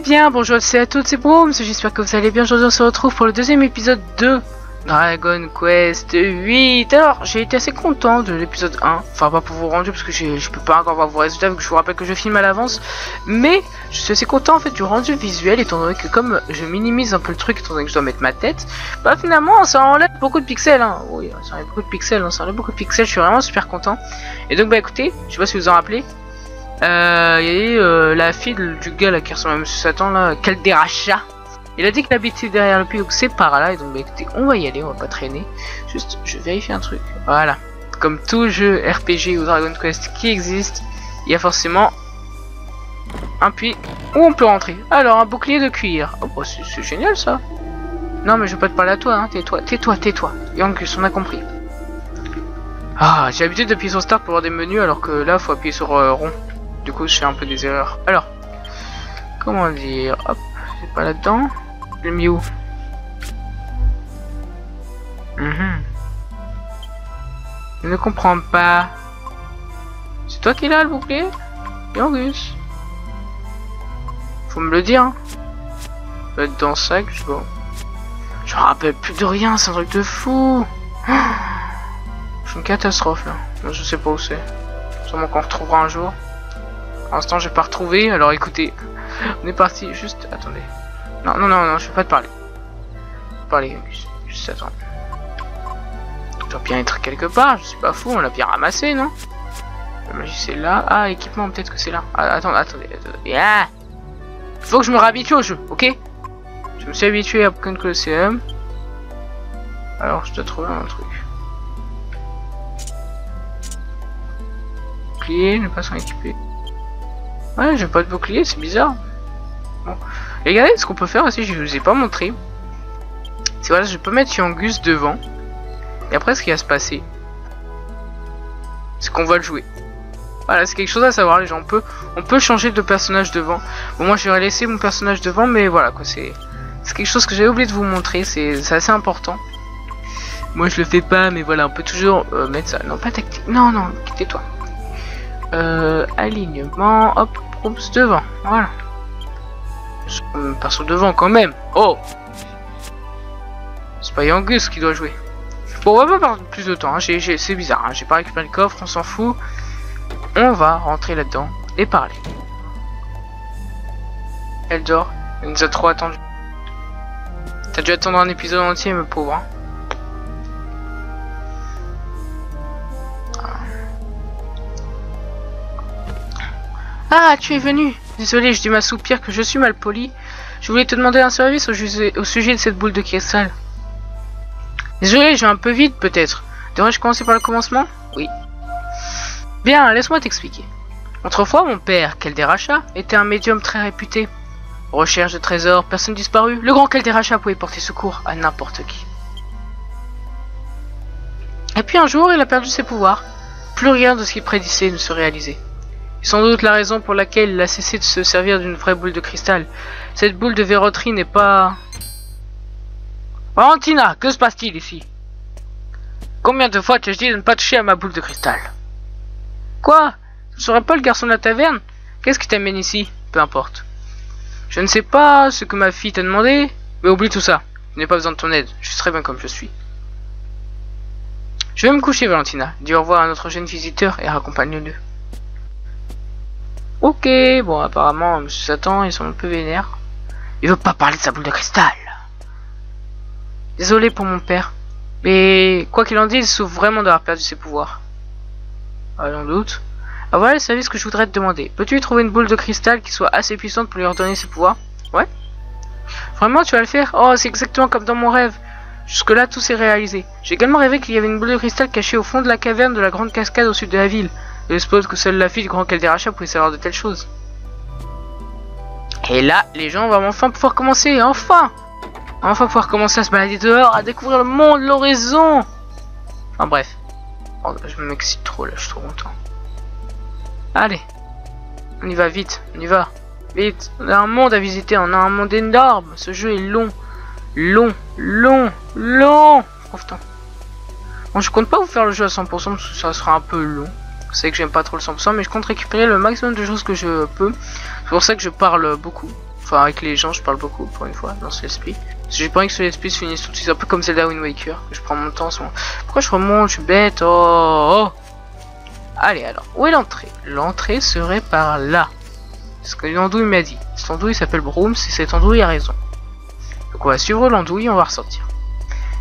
bien, bonjour à toutes, c'est Brooms, j'espère que vous allez bien. Aujourd'hui on se retrouve pour le deuxième épisode de Dragon Quest 8. Alors j'ai été assez content de l'épisode 1, enfin pas pour vous rendre parce que je peux pas encore voir vos résultats vu que je vous rappelle que je filme à l'avance. Mais je suis assez content en fait du rendu visuel étant donné que comme je minimise un peu le truc étant donné que je dois mettre ma tête, bah finalement ça enlève beaucoup de pixels hein. Oui ça enlève beaucoup de pixels, hein. Ça enlève beaucoup de pixels, je suis vraiment super content. Et donc bah écoutez, je sais pas si vous en rappelez. Il y a eu la fille du gars là qui ressemble à Monsieur Satan là, Calderacha. Il a dit qu'il habitait derrière le puits, donc c'est par là. Et donc bah écoutez, on va y aller, on va pas traîner. Juste, je vérifie un truc. Voilà. Comme tout jeu RPG ou Dragon Quest qui existe, il y a forcément un puits où on peut rentrer. Alors un bouclier de cuir. Oh bah c'est génial ça. Non mais je veux pas te parler à toi, hein. Tais-toi. Yankus, on a compris. Ah, j'ai l'habitude d'appuyer sur Start pour voir des menus alors que là faut appuyer sur rond. Du coup, je fais un peu des erreurs. Alors, comment dire? Hop, c'est pas là-dedans. Je l'ai mis où? Je ne comprends pas. C'est toi qui l'as le bouclier? Yangus. Faut me le dire. Hein. Ça doit être dans le sac, je sais pas. Je me rappelle plus de rien, c'est un truc de fou. C'est une catastrophe là. Moi, je sais pas où c'est. Sûrement qu'on retrouvera un jour. Pour l'instant, j'ai pas retrouvé. Alors écoutez, on est parti. Juste, attendez. Non, je vais pas te parler. Juste attends. Il doit bien être quelque part. Je suis pas fou. On l'a bien ramassé, non? La magie, c'est là. Ah, équipement, peut-être que c'est là. Ah, attendez. Ah, faut que je me réhabitue au jeu, ok? Je me suis habitué à Pokémon Colosseum. Alors, je dois trouver un truc. Bouclier, ne pas s'en équiper. Ouais, j'ai pas de bouclier, c'est bizarre. Bon. Et regardez ce qu'on peut faire aussi, je vous ai pas montré. C'est voilà, je peux mettre Yangus devant. Et après, ce qui va se passer, c'est qu'on va le jouer. Voilà, c'est quelque chose à savoir, les gens. On peut changer de personnage devant. Bon, moi, je vais laisser mon personnage devant, mais voilà, quoi. C'est quelque chose que j'avais oublié de vous montrer. C'est assez important. Moi, je le fais pas, mais voilà, on peut toujours mettre ça. Non, pas tactique. Non, tais-toi. Alignement, hop, oups, devant, voilà. Perso devant quand même. Oh, c'est pas Yangus qui doit jouer. Bon, on va pas perdre plus de temps, hein. C'est bizarre, hein. J'ai pas récupéré le coffre, on s'en fout. On va rentrer là-dedans et parler. Elle dort, elle nous a trop attendu. T'as dû attendre un épisode entier, me pauvre, hein. Ah, tu es venu. Désolé, je dis m'assoupir que je suis mal poli. Je voulais te demander un service au sujet de cette boule de cristal. Désolé, je vais un peu vite peut-être. Devrais-je commencer par le commencement? Oui. Bien, laisse-moi t'expliquer. Autrefois, mon père, Calderacha, était un médium très réputé. Recherche de trésors, personne disparue. Le grand Calderacha pouvait porter secours à n'importe qui. Et puis un jour, il a perdu ses pouvoirs. Plus rien de ce qu'il prédisait ne se réalisait. C'est sans doute la raison pour laquelle il a cessé de se servir d'une vraie boule de cristal. Cette boule de verroterie n'est pas... Valentina, que se passe-t-il ici? Combien de fois t'ai-je dit de ne pas toucher à ma boule de cristal? Quoi? Tu ne serais pas le garçon de la taverne? Qu'est-ce qui t'amène ici? Peu importe. Je ne sais pas ce que ma fille t'a demandé, mais oublie tout ça. Je n'ai pas besoin de ton aide, je suis très bien comme je suis. Je vais me coucher, Valentina. Dis au revoir à notre jeune visiteur et raccompagne-le. Ok, bon apparemment Monsieur Satan ils sont un peu vénères. Il veut pas parler de sa boule de cristal. Désolé pour mon père. Mais quoi qu'il en dise, il souffre vraiment d'avoir perdu ses pouvoirs. Ah j'en doute. Ah voilà le service que je voudrais te demander. Peux-tu lui trouver une boule de cristal qui soit assez puissante pour lui redonner ses pouvoirs? Ouais. Vraiment tu vas le faire? Oh c'est exactement comme dans mon rêve. Jusque là tout s'est réalisé. J'ai également rêvé qu'il y avait une boule de cristal cachée au fond de la caverne de la grande cascade au sud de la ville. Je suppose que seule la fille du grand Calderacha pouvait savoir de telles choses. Et là, les gens vont enfin pouvoir commencer, enfin pouvoir commencer à se balader dehors, à découvrir le monde, l'horizon. Enfin bref. Oh, je m'excite trop là, je suis trop content. Allez, on y va vite, on y va. Vite, on a un monde à visiter, on a un monde énorme. Ce jeu est long. Oh putain. Bon, je compte pas vous faire le jeu à 100% parce que ça sera un peu long. Vous savez que j'aime pas trop le 100%, mais je compte récupérer le maximum de choses que je peux. C'est pour ça que je parle beaucoup. Enfin, avec les gens, je parle beaucoup pour une fois dans ce let's play. Parce que j'ai pas envie que ce let's play se finisse tout de suite, un peu comme Zelda Wind Waker. Je prends mon temps en ce moment. Pourquoi je remonte? Je suis bête. Oh. Allez, alors, où est l'entrée? L'entrée serait par là. C'est ce que l'andouille m'a dit. Cet andouille s'appelle Brooms et cet andouille a raison. Donc on va suivre l'andouille et on va ressortir.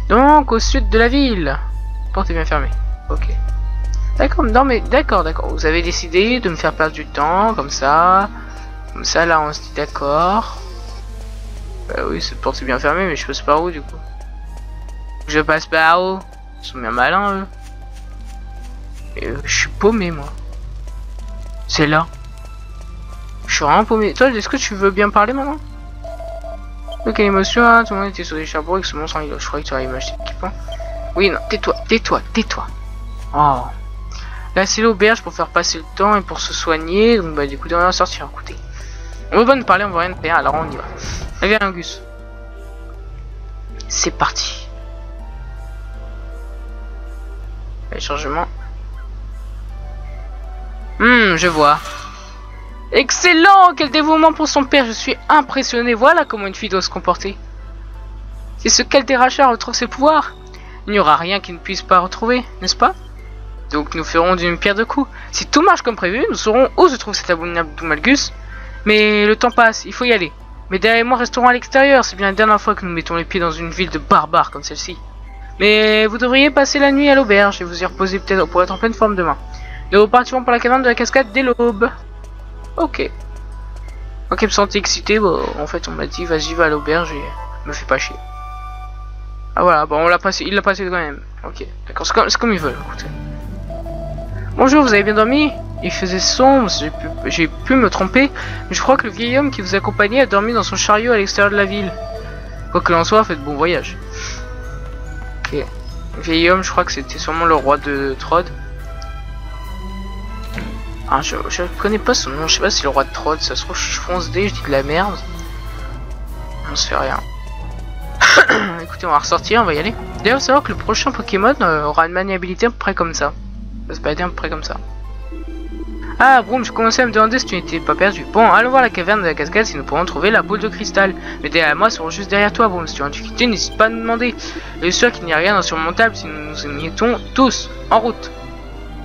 Donc au sud de la ville. Porte est bien fermée. Ok. D'accord, non mais d'accord. Vous avez décidé de me faire perdre du temps, comme ça. Comme ça, là on se dit d'accord. Bah oui, cette porte est bien fermée, mais je passe par où du coup? Je passe par où? Ils sont bien malins eux. Et je suis paumé moi. C'est là. Je suis vraiment paumé. Toi, est-ce que tu veux bien parler maintenant? Ok, émotion, hein, tout le monde était sur des charbons avec ce monstre en îlot. Je croyais que tu allais m'acheter des équipements. Oui, non, tais-toi. Oh. Là, c'est l'auberge pour faire passer le temps et pour se soigner. Donc, bah, du coup, on va sortir. Écoutez. On veut pas nous parler, on veut rien faire, alors on y va. Allez, viens, Angus. C'est parti. Allez, chargement. Je vois. Excellent! Quel dévouement pour son père, je suis impressionné. Voilà comment une fille doit se comporter. Si ce Calderachat retrouve ses pouvoirs, il n'y aura rien qu'il ne puisse pas retrouver, n'est-ce pas? Donc nous ferons d'une pierre deux coups. Si tout marche comme prévu, nous saurons où se trouve cet abominable Domalgus. Mais le temps passe, il faut y aller. Mais derrière moi resterons à l'extérieur, c'est bien la dernière fois que nous mettons les pieds dans une ville de barbares comme celle-ci. Mais vous devriez passer la nuit à l'auberge et vous y reposer peut-être pour être en pleine forme demain. Nous repartirons pour la caverne de la cascade dès l'aube. Ok. Ok, me sentais excité, bon, en fait on m'a dit vas-y va à l'auberge et me fais pas chier. Ah voilà, bon on l'a passé, il l'a passé quand même. Ok, d'accord, c'est comme ils veulent, écoutez. Bonjour, vous avez bien dormi? Il faisait sombre, j'ai pu me tromper, mais je crois que le vieil homme qui vous accompagnait a dormi dans son chariot à l'extérieur de la ville. Quoi que l'en soit, faites bon voyage. Ok. Le vieil homme, je crois que c'était sûrement le roi de Trod. Ah, je connais pas son nom, je sais pas si le roi de Trod, ça se trouve je fonce dé, je dis de la merde. On se fait rien. Écoutez, on va ressortir, on va y aller. D'ailleurs, savoir que le prochain Pokémon aura une maniabilité à peu près comme ça. Ça se balader à peu près comme ça. Ah, Broom, je commençais à me demander si tu n'étais pas perdu. Bon, allons voir la caverne de la cascade si nous pourrons trouver la boule de cristal. Mais derrière moi, seront juste derrière toi, Broom. Si tu as du quitter, n'hésite pas à nous demander. Je suis sûr qu'il n'y a rien d'insurmontable si nous nous mettons tous en route.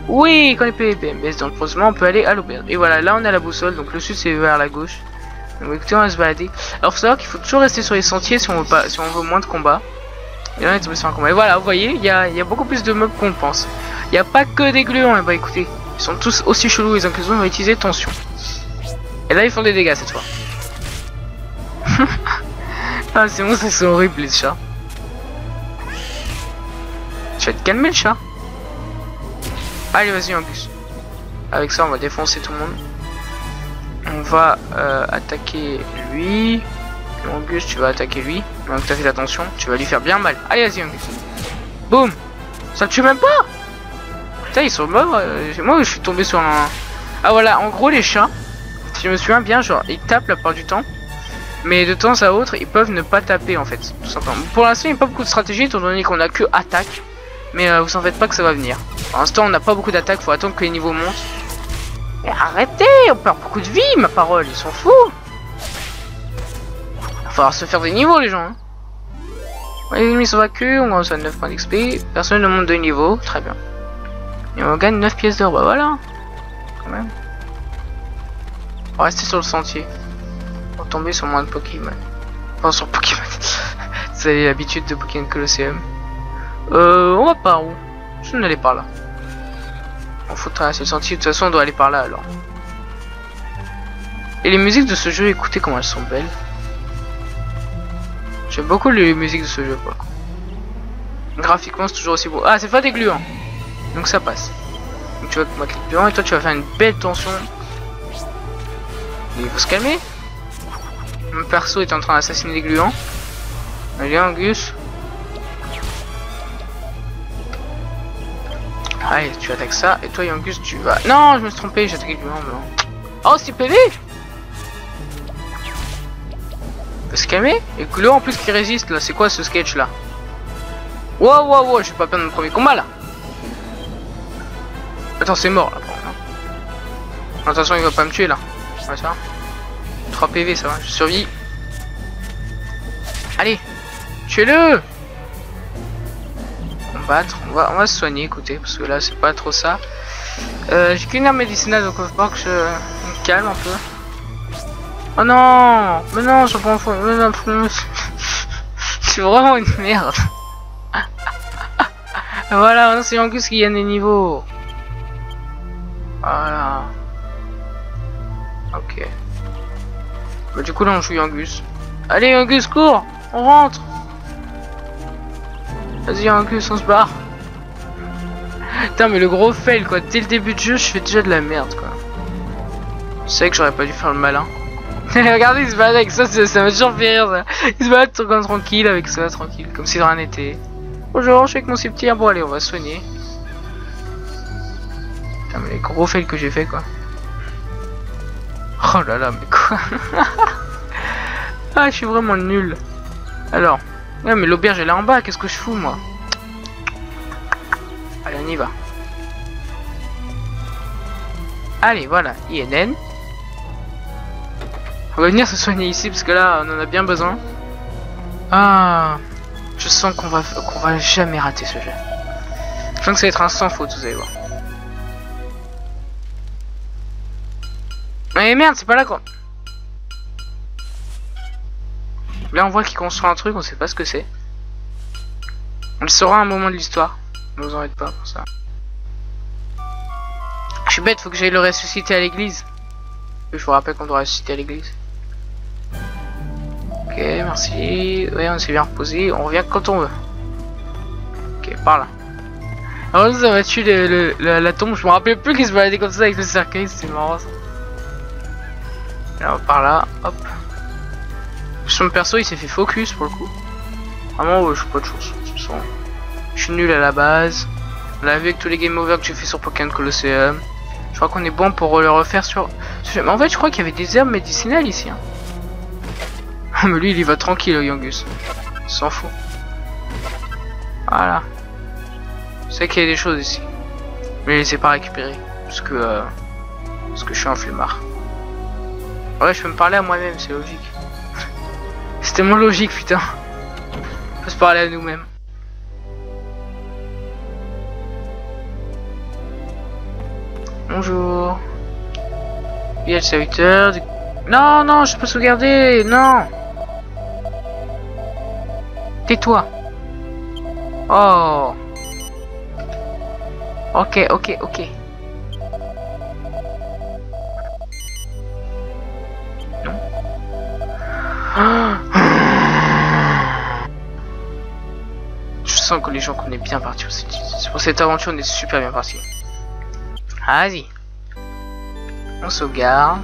Oui, quand les PVP baissent dans le croisement, on peut aller à l'auberge. Et voilà, là on a la boussole, donc le sud c'est vers la gauche. Donc écoutez, on va se balader. Alors faut savoir qu'il faut toujours rester sur les sentiers si on veut pas, si on veut moins de combats. Et là on est tombé sur un combat. Et voilà, vous voyez, il y a beaucoup plus de mobs qu'on le pense. Il n'y a pas que des gluants, et bah écoutez, ils sont tous aussi chelous les inclusions, on va utiliser tension. Et là ils font des dégâts cette fois. Ah c'est bon, c'est horrible les chats. Tu vas te calmer le chat. Allez vas-y Angus. Avec ça on va défoncer tout le monde. On va attaquer lui. Angus tu vas attaquer lui. Donc t'as fait attention, tu vas lui faire bien mal. Allez vas-y Angus. Boum. Ça le tue même pas. Putain ils sont morts. Moi je suis tombé sur un... Ah voilà, en gros les chats, si je me souviens bien, genre ils tapent la plupart du temps. Mais de temps à autre ils peuvent ne pas taper en fait. Tout simplement. Pour l'instant il n'y a pas beaucoup de stratégie étant donné qu'on a que attaque. Mais vous en faites pas que ça va venir. Pour l'instant on n'a pas beaucoup d'attaques, faut attendre que les niveaux montent. Mais arrêtez, on perd beaucoup de vie, ma parole, ils sont fous. Il va falloir se faire des niveaux les gens. Hein. Les ennemis sont vaincus, on commence à 9 points d'XP. Personne ne monte de niveau, très bien. Et on gagne 9 pièces d'or, bah voilà. Quand même. On va rester sur le sentier. Pour tomber sur moins de Pokémon. Enfin sur Pokémon. Vous avez l'habitude de Pokémon Colosseum. On va par où? Je vais aller par là. On faut traverser le sentier, de toute façon on doit aller par là alors. Et les musiques de ce jeu, écoutez comment elles sont belles. J'aime beaucoup les musiques de ce jeu quoi. Graphiquement c'est toujours aussi beau. Ah c'est pas des gluants. Donc ça passe. Donc tu vas mettre les gluants et toi tu vas faire une belle tension. Il faut se calmer. Mon perso est en train d'assassiner les gluants. Allez Angus. Allez, tu attaques ça, et toi Angus tu vas... Non, je me suis trompé, j'ai attaqué le gluant, non. Oh, c'est PV. Faut se calmer. Et le gluant en plus qui résiste, là, c'est quoi ce sketch là? Wow, je vais pas perdre mon premier combat là. Attends, c'est mort là. Attention, il va pas me tuer là. Ouais, ça. 3 PV, ça va, je survis. Allez, tuez-le. Combattre, on va se soigner, écoutez, parce que là, c'est pas trop ça. J'ai qu'une arme médicinale, donc il va falloir que je me calme un peu. Oh non, mais non, je prends fou, mais non, je suis vraiment une merde. Voilà, maintenant c'est Angus qui gagne des niveaux. Voilà. Ok. Bah du coup là on joue Angus. Allez Angus, cours, on rentre. Vas-y Angus, on se barre. Putain mais le gros fail quoi, dès le début de jeu je fais déjà de la merde quoi. Je sais que j'aurais pas dû faire le malin. Regardez, il se balade avec ça, ça m'a toujours fait rire ça. Il se balade comme tranquille avec ça, tranquille, comme si de rien n'était. Bonjour, je suis avec mon cimetière, bon allez, on va se soigner. Putain mais les gros fails que j'ai fait quoi. Oh là là, mais quoi. Ah, je suis vraiment nul. Alors, ouais mais l'auberge elle est en bas, qu'est-ce que je fous moi? Allez, on y va. Allez, voilà, INN. On va venir se soigner ici parce que là on en a bien besoin. Ah, je sens qu'on va jamais rater ce jeu. Je sens que ça va être un sans faute, vous allez voir. Mais merde, c'est pas là quoi. Là on voit qu'il construit un truc, on sait pas ce que c'est. On le saura à un moment de l'histoire. Ne vous en faites pas pour ça. Je suis bête, faut que j'aille le ressusciter à l'église. Je vous rappelle qu'on doit ressusciter à l'église. Ok, merci. Ouais, on s'est bien reposé. On revient quand on veut. Ok, par là. Alors ça va tuer la tombe. Je me rappelais plus qu'il se baladait comme ça avec le cercueil. C'est marrant ça. Alors par là, hop. Son perso il s'est fait focus pour le coup. Vraiment, ouais, je suis pas de chance. Je suis nul à la base. On l'a vu avec tous les game over que j'ai fait sur Pokémon Colosseum. Je crois qu'on est bon pour le refaire sur... Mais en fait, je crois qu'il y avait des herbes médicinales ici. Hein. Mais lui, il y va tranquille, Yangus. Il s'en fout. Voilà. Je sais qu'il y a des choses ici. Mais je les ai pas récupérées. Parce que je suis un flemmard. Ouais, je peux me parler à moi-même, c'est logique. C'est tellement logique, putain. On peut se parler à nous-mêmes. Bonjour. Il y a le serviteur. Non, non, je peux sauvegarder. Non. Tais-toi. Oh. Ok, ok, ok. Non. Je sens que les gens qu'on est bien partis pour cette aventure, on est super bien partis. Vas-y. On sauvegarde.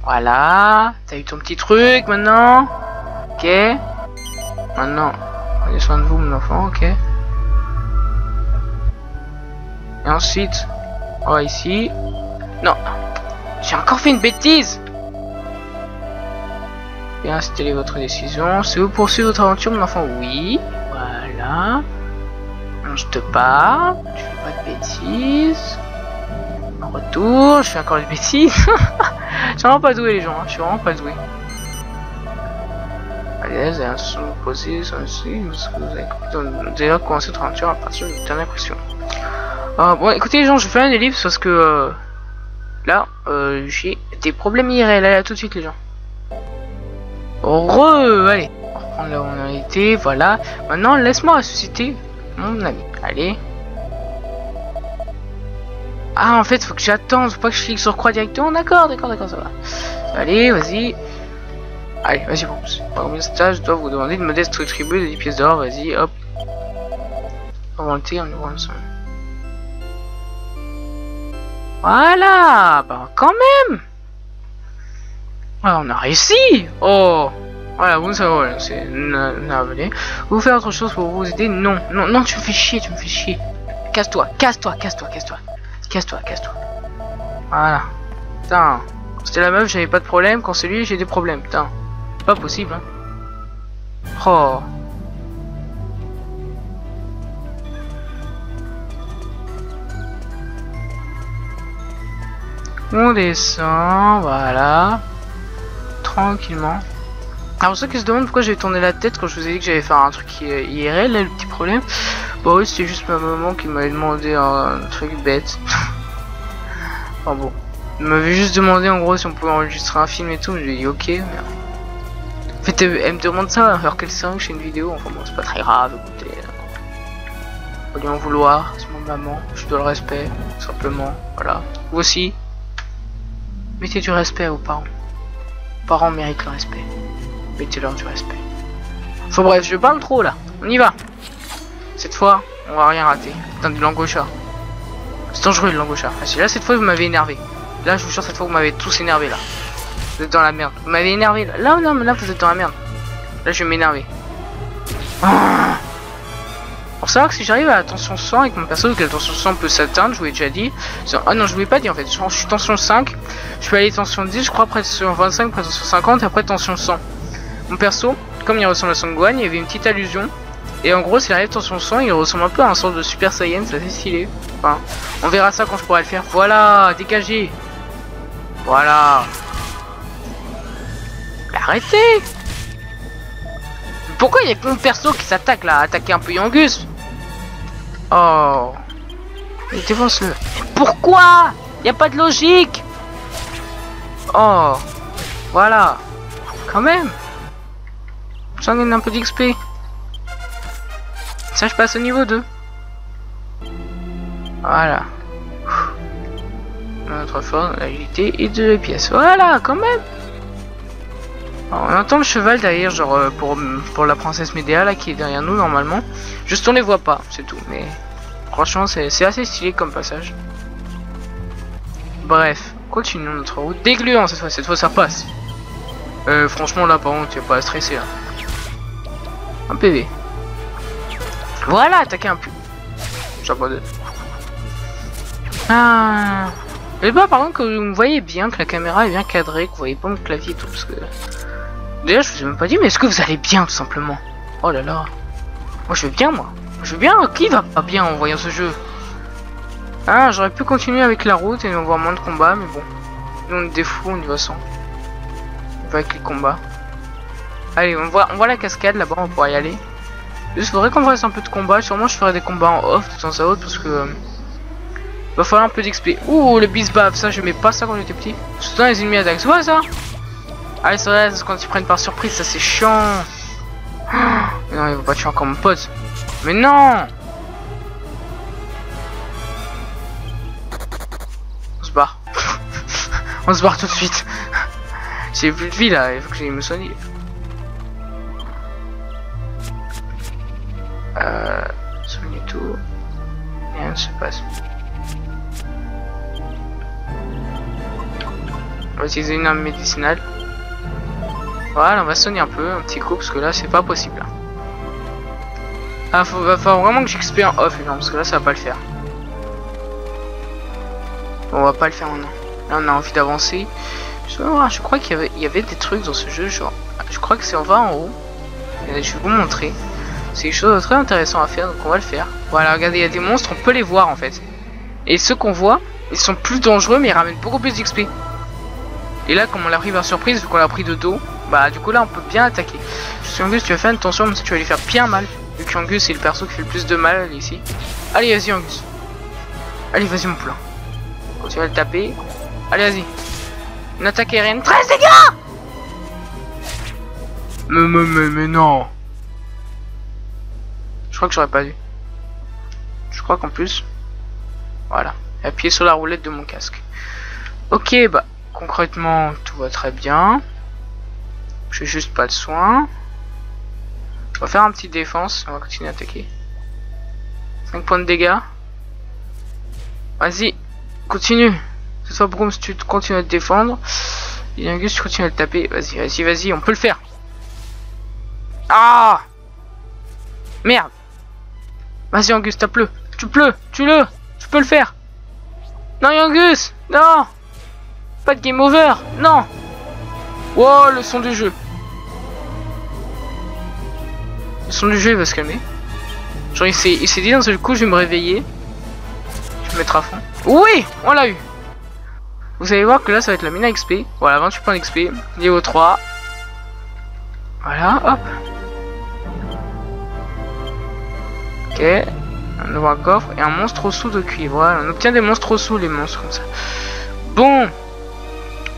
Voilà. T'as eu ton petit truc maintenant. Ok. Maintenant, prenez soin de vous, mon enfant. Ok. Et ensuite, on va ici. Non. J'ai encore fait une bêtise. Bien, installez votre décision. Si vous poursuivez votre aventure, mon enfant, oui. Voilà. Je te parle. Tu fais pas de bêtises. En retour, je fais encore des bêtises. Je suis vraiment pas doué, les gens. Hein. Je suis vraiment pas doué. Allez, vous avez un son posé, ça aussi. Vous avez déjà commencé votre aventure à partir de dernière impression. Bon, écoutez, les gens, je fais un ellipse parce que là, j'ai des problèmes IRL. Allez, à tout de suite, les gens. Allez, on va reprendre là où on a été, voilà. Maintenant, laisse-moi ressusciter mon ami. Allez. Ah, en fait, faut que j'attende, faut pas que je clique sur croix directement. D'accord, d'accord, d'accord, ça va. Allez, vas-y. Allez, vas-y, bon. Par combien de stages, je dois vous demander de modeste tribut de 10 pièces d'or, vas-y, hop. Augmenter en ouvrant le son. Voilà, bah quand même. Ah, on a réussi. Oh. Voilà, vous savez, voilà, c'est navré. Vous faites autre chose pour vous aider? Non, non, non, tu me fais chier, tu me fais chier. Casse-toi, casse-toi, casse-toi, casse-toi. Casse-toi, casse-toi. Voilà. Putain. C'était la meuf, j'avais pas de problème. Quand c'est lui, j'ai des problèmes. Putain. Pas possible, hein. Oh. On descend, voilà. Tranquillement. Alors ceux qui se demandent pourquoi j'ai tourné la tête quand je vous ai dit que j'allais faire un truc IRL, là, le petit problème. Bon oui, c'était juste ma maman qui m'avait demandé un truc bête. Enfin bon. Elle m'avait juste demandé en gros si on pouvait enregistrer un film et tout, j'ai dit ok, mais... En fait elle me demande ça alors qu'elle sait que je fais une vidéo, enfin bon c'est pas très grave, écoutez. Faut lui en vouloir, c'est ma maman, je dois le respect, tout simplement, voilà. Vous aussi, mettez du respect à vos parents. Les parents méritent le respect. Mettez-leur du respect. Enfin bref, je parle trop là, on y va. Cette fois, on va rien rater. Putain de langocha. C'est dangereux le langocha. Ah, là cette fois vous m'avez énervé. Là je vous jure cette fois vous m'avez tous énervé là. Vous êtes dans la merde. Vous m'avez énervé là. Là non mais là vous êtes dans la merde. Là je vais m'énerver. Ah, pour savoir que si j'arrive à la tension 100 avec mon perso, que la tension 100 peut s'atteindre, je vous l'ai déjà dit. Ah non je vous l'ai pas dit en fait. Je suis tension 5. Je peux aller tension 10, je crois après tension 25, après tension 50 et après tension 100. Mon perso, comme il ressemble à Son Gohan, il y avait une petite allusion. Et en gros s'il arrive tension 100, il ressemble un peu à un sort de Super Saiyan, c'est assez stylé. Enfin, on verra ça quand je pourrai le faire. Voilà, dégagez. Voilà. Arrêtez. Pourquoi il y a que mon perso qui s'attaque là, attaquer un peu Yangus? Oh. Défonce-le. Pourquoi? Y a pas de logique. Oh. Voilà. Quand même. J'en gagne un peu d'XP. Ça je passe au niveau 2. Voilà. Notre force, l'agilité et 2 pièces. Voilà, quand même. Alors, on entend le cheval derrière, genre pour la princesse Médéa là qui est derrière nous normalement. Juste on les voit pas, c'est tout. Mais franchement c'est assez stylé comme passage. Bref, continuons notre route. Dégluant cette fois ça passe. Franchement là par contre tu vas pas à stresser là. Un PV. Voilà, attaquer un peu. J'abandonne. Ah. Et bah par contre que vous me voyez bien que la caméra est bien cadrée, que vous voyez pas mon clavier et tout parce que... D'ailleurs je vous ai même pas dit mais est-ce que vous allez bien tout simplement? Oh là là. Moi je vais bien moi. Je vais bien, qui va pas bien en voyant ce jeu? Ah j'aurais pu continuer avec la route et voir moins de combats mais bon. Nous on est des fous, on y va sans. On va avec les combats. Allez on voit la cascade là-bas, on pourra y aller. Juste faudrait qu'on fasse un peu de combat, sûrement je ferai des combats en off de temps à autre parce que... va falloir un peu d'XP. Ouh le bisbaf, ça j'aimais pas ça quand j'étais petit. Soudain les ennemis attaquent, c'est ça? Ah c'est vrai, c'est quand ils prennent par surprise, ça c'est chiant. Mais non il va pas tuer encore mon pote. Mais non. On se barre. On se barre tout de suite. J'ai plus de vie là, il faut que j'aille me soigner. Soigner tout. Rien ne se passe. On va utiliser une arme médicinale. Voilà, on va soigner un peu, un petit coup, parce que là c'est pas possible. Ah, va falloir vraiment que j'expire en off, non, parce que là ça va pas le faire. On va pas le faire maintenant. Là on a envie d'avancer. Je crois qu'il y avait des trucs dans ce jeu, genre. Je crois que c'est en bas en haut. Et je vais vous montrer. C'est quelque chose de très intéressant à faire, donc on va le faire. Voilà, regardez, il y a des monstres, on peut les voir en fait. Et ceux qu'on voit, ils sont plus dangereux, mais ils ramènent beaucoup plus d'XP. Et là, comme on l'a pris par surprise, vu qu'on l'a pris de dos, bah du coup là on peut bien attaquer. Je suis Angus, tu vas faire attention, même si tu vas lui faire bien mal. Vu qu'Angus c'est le perso qui fait le plus de mal ici. Allez, vas-y Angus. Allez, vas-y mon poulain. Continue à le taper. Allez, vas-y. Une attaque aérienne. 13 dégâts. Mais non. Je crois que j'aurais pas dû. Je crois qu'en plus... Voilà. Appuyez sur la roulette de mon casque. Ok, bah... Concrètement, tout va très bien. J'ai juste pas de soin. On va faire un petit défense. On va continuer à attaquer. 5 points de dégâts. Vas-y. Continue. Cette fois, Broom, tu continues à te défendre. Et Angus, tu continues à le taper. Vas-y, vas-y, vas-y. On peut le faire. Ah! Merde. Vas-y, Angus, tape-le. Tu peux le faire. Non, Angus. Non. Pas de game over. Non. Wow, le son du jeu. Le son du jeu, il va se calmer. Genre, il s'est dit d'un seul coup, je vais me réveiller. Je vais me mettre à fond. Oui, on l'a eu. Vous allez voir que là ça va être la mine à XP. Voilà, 28 points d'XP. Niveau 3. Voilà, hop. Ok. Un nouveau coffre et un monstre au sous de cuivre. Voilà, on obtient des monstres au sous, les monstres comme ça. Bon.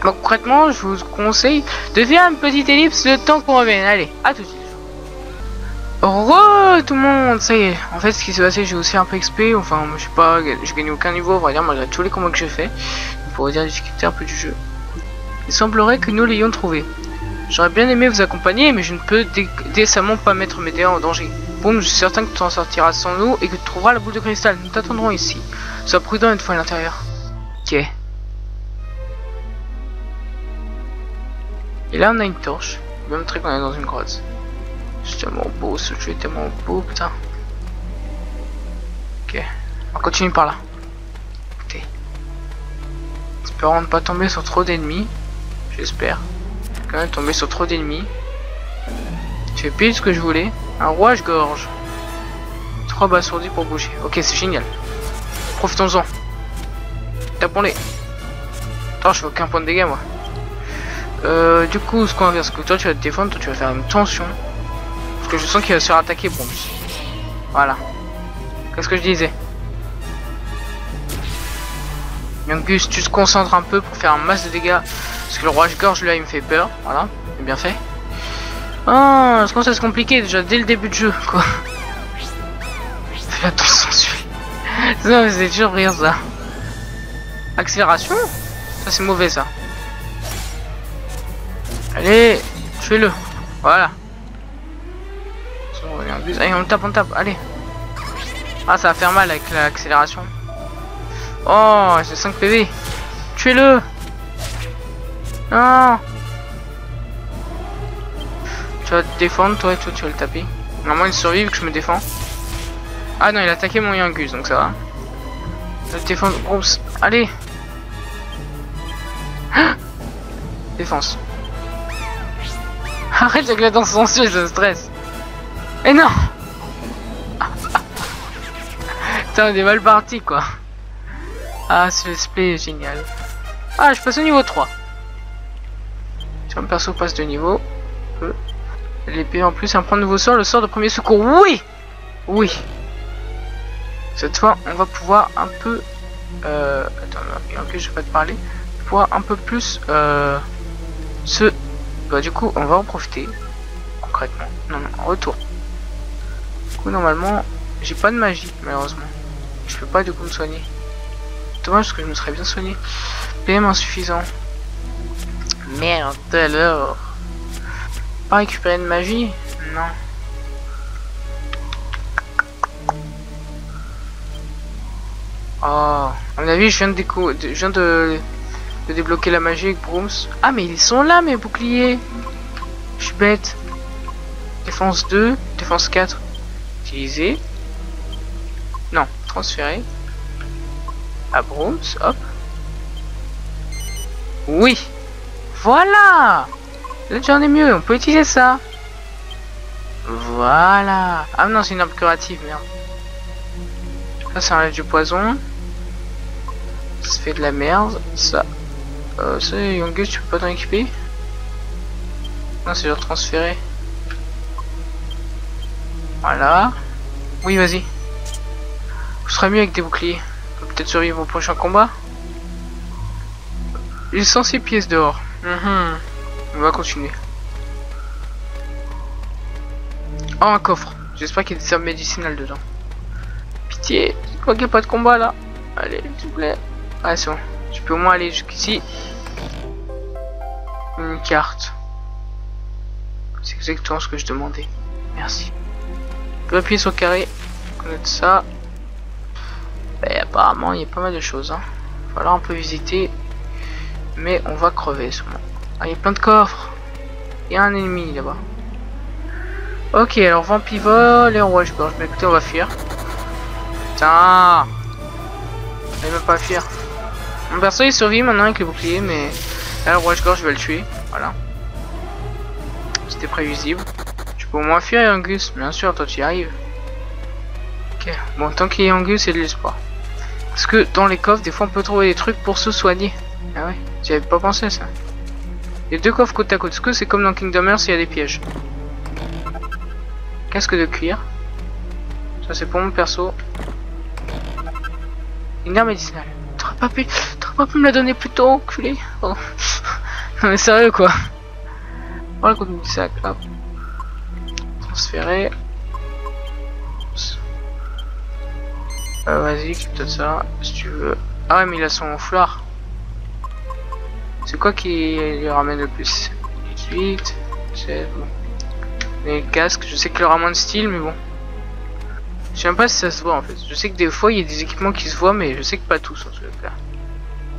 Donc concrètement, je vous conseille de faire une petite ellipse le temps qu'on revienne. Allez, à tout de suite. Re tout le monde, ça y est. En fait, ce qui s'est passé, j'ai aussi un peu XP. Enfin, je sais pas, j'ai gagné aucun niveau, on va dire, malgré tous les combats que j'ai fait. Pour dire la difficulté un peu du jeu. Il semblerait que nous l'ayons trouvé. J'aurais bien aimé vous accompagner, mais je ne peux décemment pas mettre mes dés en danger. Boum, je suis certain que tu t'en sortiras sans nous et que tu trouveras la boule de cristal. Nous t'attendrons ici. Sois prudent une fois à l'intérieur. Ok. Et là, on a une torche. Je vais montrer qu'on est dans une grotte. C'est tellement beau, ce jeu est tellement beau, putain. Ok. On continue par là. Écoutez. Espérons ne pas tomber sur trop d'ennemis. J'espère. Quand même tomber sur trop d'ennemis. J'ai pile ce que je voulais. Un rouage-gorge. 3 abasourdis pour bouger. Ok, c'est génial. Profitons-en. Tapons-les. Attends, je fais aucun point de dégâts, moi. Du coup, ce qu'on va faire, c'est que toi, tu vas te défendre. Toi, tu vas faire une tension. Parce que je sens qu'il va se faire attaquer. Bon, voilà. Qu'est-ce que je disais? Yangus, tu te concentres un peu pour faire un masse de dégâts. Parce que le rouage-gorge, là, il me fait peur. Voilà, c'est bien fait. Ah, ça commence à se compliquer déjà dès le début de jeu, quoi. Fais attention, celui-là. C'est toujours rire, ça. Accélération? Ça, c'est mauvais, ça. Allez, tuez-le. Voilà. Allez, on tape, allez. Ah, ça va faire mal avec l'accélération. Oh, c'est 5 PV. Tuez-le. Non. Tu vas te défendre, toi et toi tu vas le taper. Normalement il survit vu que je me défends. Ah non, il a attaqué mon Yangus, donc ça va. Je vais te défendre. Oups, allez. Défense. Arrête avec la danse sensuelle, ça stresse. Et non. Putain, on est mal parti quoi. Ah, ce let's play est génial. Ah, je passe au niveau 3. Si mon perso passe de niveau. L'épée en plus, un point de nouveau sort, le sort de premier secours. Oui. Oui. Cette fois, on va pouvoir un peu... Attends, ok, je vais pas te parler. Pouvoir un peu plus... Bah du coup, on va en profiter. Concrètement. Non, retour. Du coup, normalement, j'ai pas de magie, malheureusement. Je peux pas du coup me soigner. Dommage parce que je me serais bien soigné. PM insuffisant. Merde alors. Pas récupérer de magie? Non. Oh, à mon avis, je viens de débloquer la magie avec Brooms. Ah, mais ils sont là, mes boucliers. Je suis bête. Défense 2, défense 4. Utiliser. Non, transférer. À Brooms, hop. Oui. Voilà. Là, j'en ai mieux, on peut utiliser ça. Voilà. Ah non, c'est une arme curative, merde. Ça, c'est un du poison. Ça fait de la merde. Ça. Ça, Yangus, tu peux pas t'en équiper? Non, c'est genre transférer. Voilà. Oui, vas-y. Vous serez mieux avec des boucliers. On peut peut-être survivre au prochain combat. Il est 106 pièces dehors. On va continuer. Oh, un coffre. J'espère qu'il y a des herbes médicinales dedans. Pitié, je crois qu'il n'y a pas de combat là. Allez, s'il vous plaît. Ah, c'est bon. Je peux au moins aller jusqu'ici. Une carte. C'est exactement ce que je demandais. Merci. Je peux appuyer sur carré. Connaître ça. Et apparemment, il y a pas mal de choses. Hein. Voilà, on peut visiter. Mais on va crever sûrement. Ah, il y a plein de coffres. Il y a un ennemi là-bas. Ok, alors vampivore et rouage-gorge. Mais écoutez, on va fuir. Putain. Il va même pas fuir. Mon perso il survit maintenant avec le bouclier, mais là le rouage-gorge je vais le tuer. Voilà. C'était prévisible. Tu peux au moins fuir Yangus. Bien sûr, toi tu y arrives. Ok. Bon, tant qu'il y a Yangus, c'est de l'espoir. Parce que dans les coffres, des fois on peut trouver des trucs pour se soigner. Ah ouais, j'y avais pas pensé ça. Il y a deux coffres côte à côte. Est-ce que c'est comme dans Kingdom Hearts, il y a des pièges? Casque de cuir. Ça c'est pour mon perso. Une arme médicinale. T'aurais pas pu me la donner plus tôt, enculé. Oh. Non mais sérieux quoi. Voilà contre du sac, hop. Transférer. Vas-y, quitte ça, si tu veux. Ah ouais, mais il a son foulard. C'est quoi qui lui ramène le plus? 18, 17, bon. Les casques, je sais qu'il aura moins de style, mais bon. Je sais même pas si ça se voit en fait. Je sais que des fois il y a des équipements qui se voient, mais je sais que pas tous en tout cas.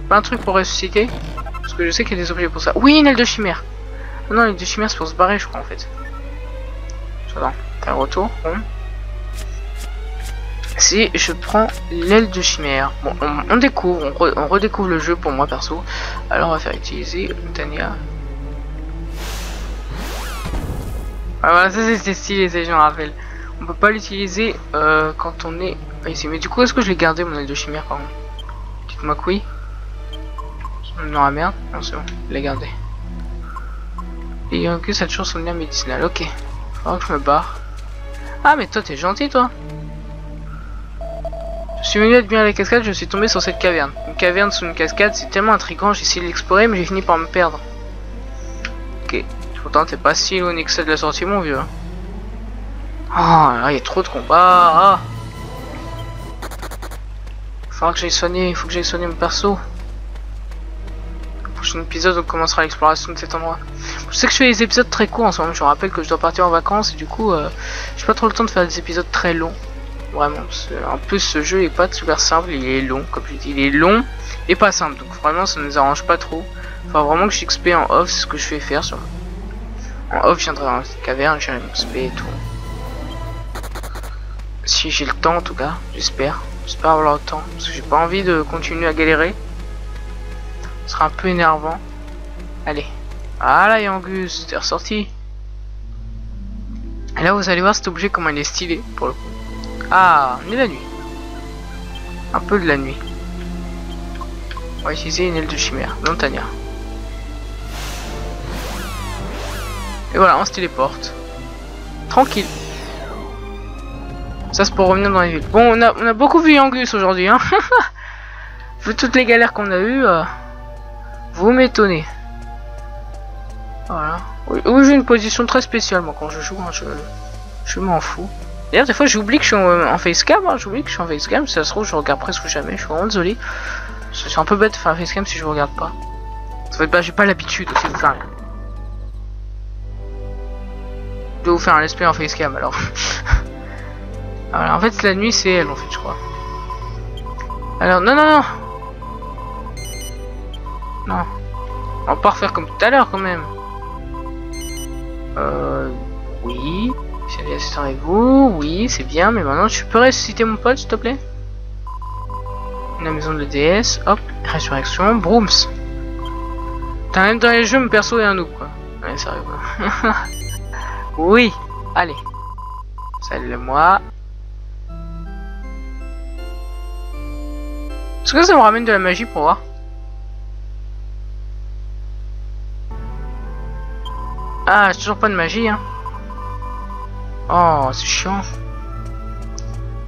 Pas un truc pour ressusciter? Parce que je sais qu'il y a des objets pour ça. Oui, une aile de chimère! Oh non, l'aile de chimère c'est pour se barrer, je crois en fait. Attends, t'as un retour? Bon. Si je prends l'aile de chimère, bon, on découvre, on redécouvre le jeu pour moi perso. Alors on va faire utiliser Tania. Ah voilà, ça c'est stylé, ça je me rappelle. On peut pas l'utiliser quand on est ici. Mais du coup, est-ce que je l'ai gardé mon aile de chimère par contre? Dites-moi que oui. Non, ah merde, non c'est bon, je l'ai gardé. Et que ça a toujours son lien médicinal, ok. Faudra que je me barre. Ah mais toi t'es gentil toi. Je suis venu être bien à la cascade, je suis tombé sur cette caverne. Une caverne sous une cascade, c'est tellement intriguant, j'ai essayé de l'explorer mais j'ai fini par me perdre. Ok, pourtant t'es pas si éloigné que ça de la sortie mon vieux. Oh là il y a trop de combats. Ah. Faudra que j'aille soigner, il faut que j'aille soigner mon perso. Le prochain épisode on commencera l'exploration de cet endroit. Je sais que je fais des épisodes très courts en ce moment, je me rappelle que je dois partir en vacances et du coup j'ai pas trop le temps de faire des épisodes très longs. Vraiment, en plus ce jeu est pas super simple, il est long, comme je dis, il est long et pas simple, donc vraiment ça nous arrange pas trop. Enfin vraiment que je XP en off, c'est ce que je vais faire sur. En off, je viendrai dans cette caverne, j'irai XP et tout. Si j'ai le temps en tout cas, j'espère avoir le temps, parce que j'ai pas envie de continuer à galérer. Ce sera un peu énervant. Allez, voilà Yangus, t'es ressorti. Et là vous allez voir cet objet comment il est stylé pour le coup. Ah, on est la nuit. Un peu de la nuit. On va utiliser une aile de chimère, Montagna. Et voilà, on se téléporte. Tranquille. Ça c'est pour revenir dans les villes. Bon, on a beaucoup vu Angus aujourd'hui, hein. Vu toutes les galères qu'on a eues, vous m'étonnez. Voilà. Oui, j'ai une position très spéciale, moi, quand je joue, hein, je m'en fous. D'ailleurs, des fois, j'oublie que je suis en facecam, hein, j'oublie que je suis en facecam, si ça se trouve, je regarde presque jamais, je suis vraiment désolé. C'est un peu bête de faire un facecam si je regarde pas. En fait, bah, j'ai pas l'habitude aussi de faire. Je vais vous faire un let's play en facecam alors. Voilà, en fait, la nuit, c'est elle, en fait, je crois. Alors, non. Non. On va pas refaire comme tout à l'heure, quand même. Oui. J'ai bien assisté avec vous. Oui, c'est bien, mais maintenant, tu peux ressusciter mon pote, s'il te plaît? La maison de DS. Hop, résurrection. Brooms. T'as même dans les jeux, mon perso est un noob, quoi. Ouais, sérieux, quoi. Oui. Allez. Salut-moi. Est-ce que ça me ramène de la magie pour voir? Ah, j'ai toujours pas de magie, hein. Oh, c'est chiant.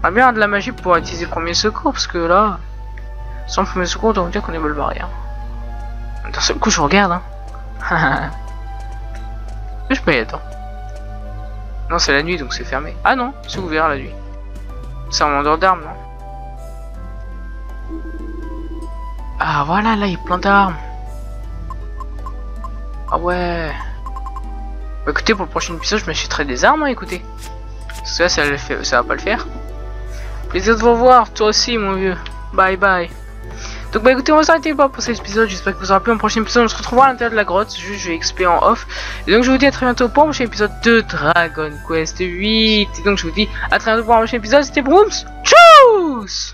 On a bien de la magie pour pouvoir utiliser premier secours, parce que là, sans premier secours, on doit dire qu'on est mal barré. Hein. D'un seul coup, je regarde. Hein. Je peux y être. Non, c'est la nuit, donc c'est fermé. Ah non, c'est ouvert la nuit. C'est un vendeur d'armes, non? Ah voilà, là il y a plein d'armes. Ah ouais. Bah écoutez, pour le prochain épisode, je m'achèterai des armes, hein, écoutez. Parce que là, ça va pas le faire. Plaisir de vous revoir, toi aussi, mon vieux. Bye bye. Donc bah écoutez, on va s'arrêter pas pour cet épisode. J'espère que vous aurez plu. En prochain épisode, on se retrouvera à l'intérieur de la grotte. Juste, je vais XP en off. Et donc je vous dis à très bientôt pour un prochain épisode de Dragon Quest 8. Et donc je vous dis à très bientôt pour un prochain épisode. C'était Brooms. Tchuss.